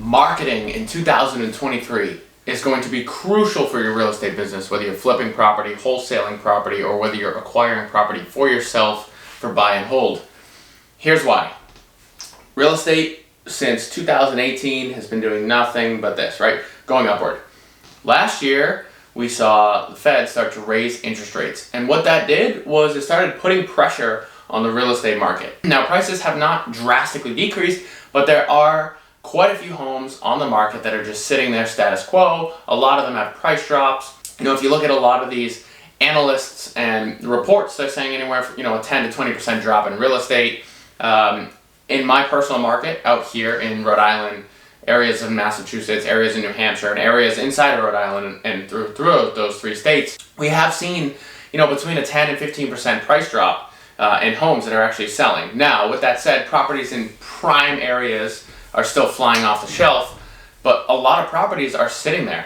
Marketing in 2023 is going to be crucial for your real estate business, whether you're flipping property, wholesaling property, or whether you're acquiring property for yourself for buy and hold. Here's why. Real estate since 2018 has been doing nothing but this, right? Going upward. Last year, we saw the Fed start to raise interest rates. And what that did was it started putting pressure on the real estate market. Now, prices have not drastically decreased, but there are quite a few homes on the market that are just sitting there status quo. A lot of them have price drops. If you look at a lot of these analysts and reports, they're saying anywhere from, a 10 to 20% drop in real estate. In my personal market out here in Rhode Island, areas of Massachusetts, areas in New Hampshire, and areas inside of Rhode Island and throughout those three states, we have seen, between a 10 and 15% price drop in homes that are actually selling. Now, with that said, properties in prime areas are still flying off the shelf, but a lot of properties are sitting there.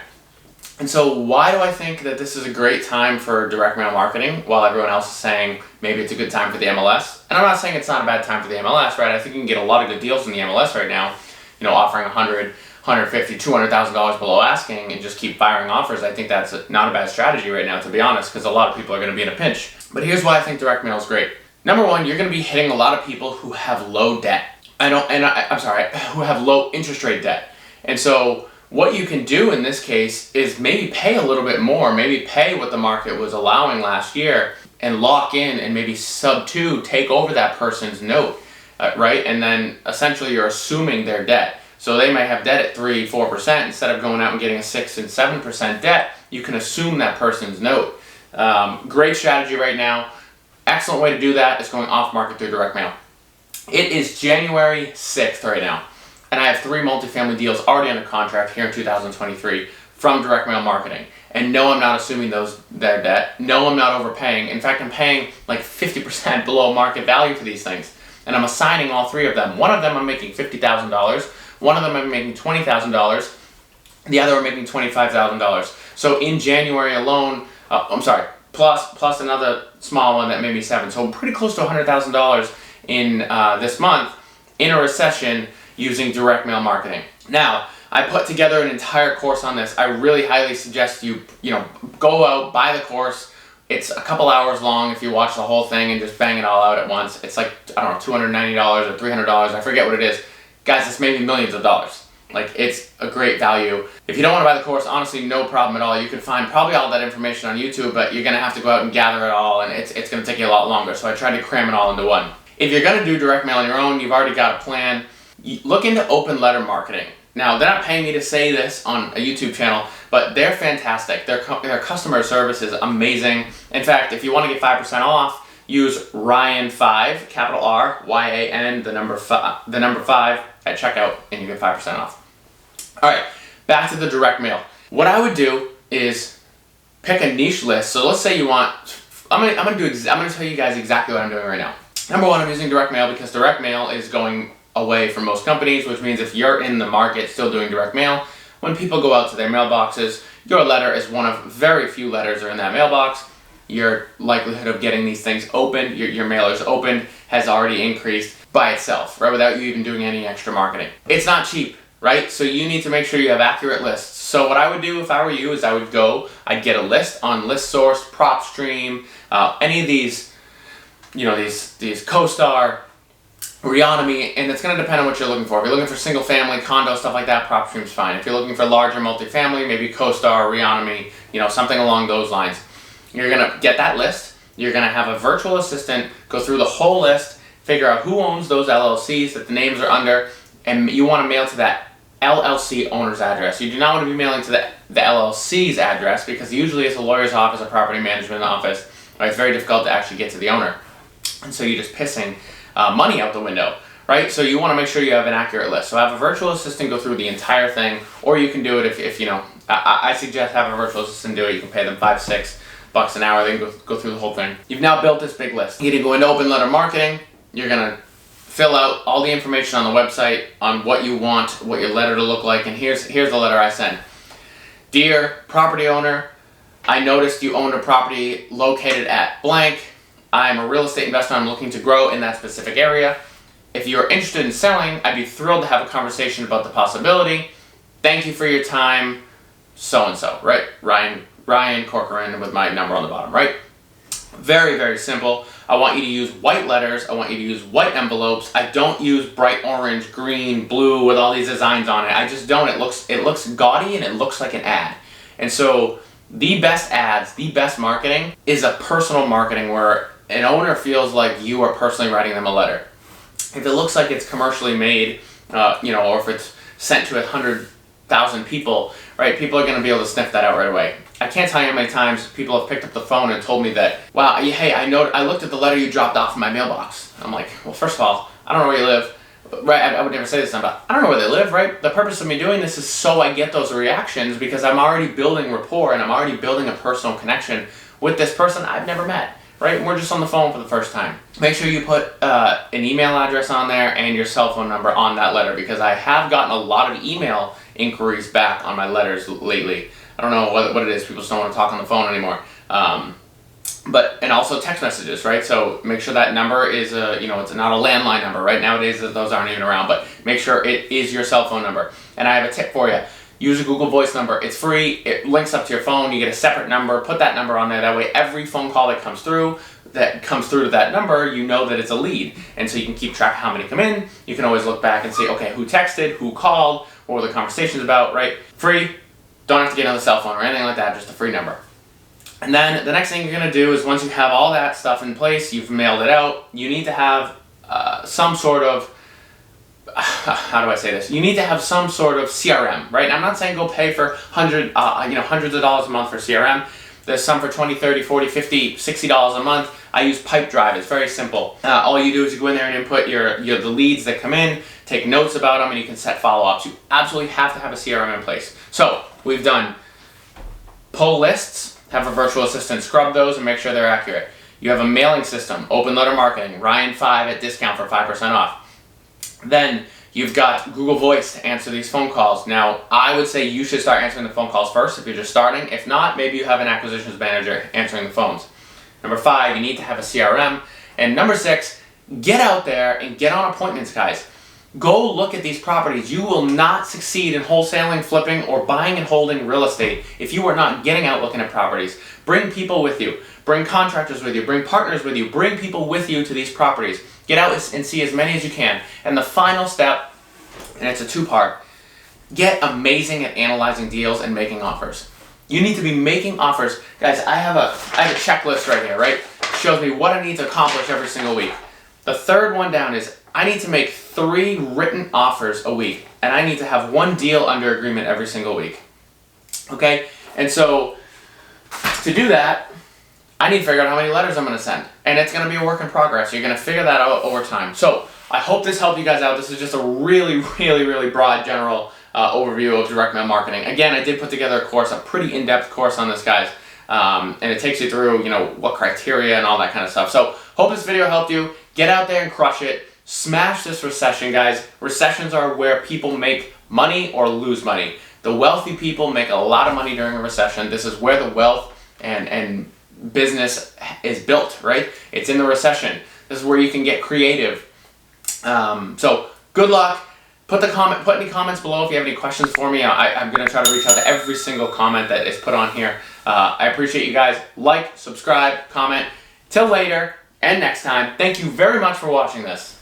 And so why do I think that this is a great time for direct mail marketing while everyone else is saying maybe it's a good time for the MLS? And I'm not saying it's not a bad time for the MLS, right? I think you can get a lot of good deals in the MLS right now, offering $100,000, $150,000, $200,000 below asking and just keep firing offers. I think that's not a bad strategy right now, to be honest, because a lot of people are going to be in a pinch. But here's why I think direct mail is great. Number one, you're going to be hitting a lot of people who have low debt. Who have low interest rate debt. And so what you can do in this case is maybe pay a little bit more, maybe pay what the market was allowing last year and lock in and maybe sub 2, take over that person's note, right? And then essentially you're assuming their debt. So they might have debt at 3, 4%. Instead of going out and getting a 6 and 7% debt, you can assume that person's note. Great strategy right now. Excellent way to do that is going off market through direct mail. It is January 6th right now, and I have 3 multifamily deals already under contract here in 2023 from direct mail marketing. And no, I'm not assuming their debt. No, I'm not overpaying. In fact, I'm paying like 50% below market value for these things. And I'm assigning all 3 of them. One of them I'm making $50,000. One of them I'm making $20,000. The other I'm making $25,000. So in January alone, plus another small one that made me 7. So I'm pretty close to $100,000 in this month in a recession using direct mail marketing. Now, I put together an entire course on this. I really highly suggest you go out, buy the course. It's a couple hours long if you watch the whole thing and just bang it all out at once. It's like, $290 or $300. I forget what it is. Guys, it's maybe millions of dollars. Like, it's a great value. If you don't want to buy the course, honestly, no problem at all. You can find probably all that information on YouTube, but you're going to have to go out and gather it all, and it's going to take you a lot longer. So I tried to cram it all into one. If you're going to do direct mail on your own, you've already got a plan, look into open letter marketing. Now, they're not paying me to say this on a YouTube channel, but they're fantastic. Their customer service is amazing. In fact, if you want to get 5% off, use Ryan5, capital R, Y-A-N, the number 5 at checkout, and you get 5% off. All right, back to the direct mail. What I would do is pick a niche list. So let's say you want, I'm gonna tell you guys exactly what I'm doing right now. Number one, I'm using direct mail because direct mail is going away from most companies, which means if you're in the market still doing direct mail, when people go out to their mailboxes, your letter is one of very few letters are in that mailbox. Your likelihood of getting these things opened, your mailers opened, has already increased by itself, right? Without you even doing any extra marketing. It's not cheap, right? So you need to make sure you have accurate lists. So what I would do if I were you is I'd get a list on ListSource, PropStream, any of these, these Costar, Reonomy, and it's going to depend on what you're looking for. If you're looking for single family, condo, stuff like that, PropStream's fine. If you're looking for larger multifamily, maybe Costar, Reonomy, something along those lines. You're going to get that list. You're going to have a virtual assistant go through the whole list, figure out who owns those LLCs that the names are under, and you want to mail to that LLC owner's address. You do not want to be mailing to the LLC's address because usually it's a lawyer's office, a property management office. Right? It's very difficult to actually get to the owner. And so you're just pissing money out the window, right? So you want to make sure you have an accurate list. So have a virtual assistant go through the entire thing, or you can do it if I suggest have a virtual assistant do it. You can pay them $5-6 an hour. They can go through the whole thing. You've now built this big list. You're going to go into open letter marketing. You're going to fill out all the information on the website on what you want, what your letter to look like, and here's the letter I send. Dear property owner, I noticed you owned a property located at blank. I'm a real estate investor. I'm looking to grow in that specific area. if you're interested in selling, I'd be thrilled to have a conversation about the possibility. Thank you for your time, so-and-so, right? Ryan Corcoran with my number on the bottom, right? Very, very simple. I want you to use white letters. I want you to use white envelopes. I don't use bright orange, green, blue with all these designs on it. I just don't. It looks gaudy and it looks like an ad. And so the best ads, the best marketing is a personal marketing where an owner feels like you are personally writing them a letter. If it looks like it's commercially made, or if it's sent to 100,000 people, right, people are going to be able to sniff that out right away. I can't tell you how many times people have picked up the phone and told me that, wow, hey, I looked at the letter you dropped off in my mailbox. I'm like, well, first of all, I don't know where you live. Right, I would never say this, but I don't know where they live, right? The purpose of me doing this is so I get those reactions because I'm already building rapport and I'm already building a personal connection with this person I've never met. Right? We're just on the phone for the first time. Make sure you put an email address on there and your cell phone number on that letter because I have gotten a lot of email inquiries back on my letters lately. I don't know what it is. People just don't want to talk on the phone anymore. And also text messages, right? So make sure that number is it's not a landline number, right? Nowadays those aren't even around, but make sure it is your cell phone number. And I have a tip for you. Use a Google Voice number. It's free. It links up to your phone. You get a separate number. Put that number on there. That way every phone call that comes through to that number, you know that it's a lead. And so you can keep track of how many come in. You can always look back and see, okay, who texted, who called, what were the conversations about, right? Free. Don't have to get another cell phone or anything like that. Just a free number. And then the next thing you're going to do is once you have all that stuff in place, you've mailed it out, you need to have some sort of how do I say this? You need to have some sort of CRM, right? I'm not saying go pay for hundreds of dollars a month for CRM. There's some for $20, $30, $40, $50, $60 a month. I use Pipedrive. It's very simple. All you do is you go in there and input the leads that come in, take notes about them, and you can set follow-ups. You absolutely have to have a CRM in place. So we've done pull lists, have a virtual assistant scrub those and make sure they're accurate. You have a mailing system, open letter marketing, Ryan5 at discount for 5% off. Then you've got Google Voice to answer these phone calls. Now, I would say you should start answering the phone calls first if you're just starting. If not, maybe you have an acquisitions manager answering the phones. Number 5, you need to have a CRM. And number 6, get out there and get on appointments, guys. Go look at these properties. You will not succeed in wholesaling, flipping, or buying and holding real estate if you are not getting out looking at properties. Bring people with you. Bring contractors with you. Bring partners with you. Bring people with you to these properties. Get out and see as many as you can. And the final step, and it's a two-part, get amazing at analyzing deals and making offers. You need to be making offers. Guys, I have a checklist right here, right? It shows me what I need to accomplish every single week. The third one down is I need to make 3 written offers a week, and I need to have 1 deal under agreement every single week. Okay? And so to do that, I need to figure out how many letters I'm going to send. And it's going to be a work in progress. You're going to figure that out over time. So I hope this helped you guys out. This is just a really, really, really broad general overview of direct mail marketing. Again, I did put together a course, a pretty in-depth course on this, guys. And it takes you through, what criteria and all that kind of stuff. So hope this video helped you. Get out there and crush it. Smash this recession, guys. Recessions are where people make money or lose money. The wealthy people make a lot of money during a recession. This is where the wealth and business is built, right? It's in the recession. This is where you can get creative. So good luck. Put any comments below if you have any questions for me. I'm going to try to reach out to every single comment that is put on here. I appreciate you guys. Like, subscribe, comment. Till later and next time, thank you very much for watching this.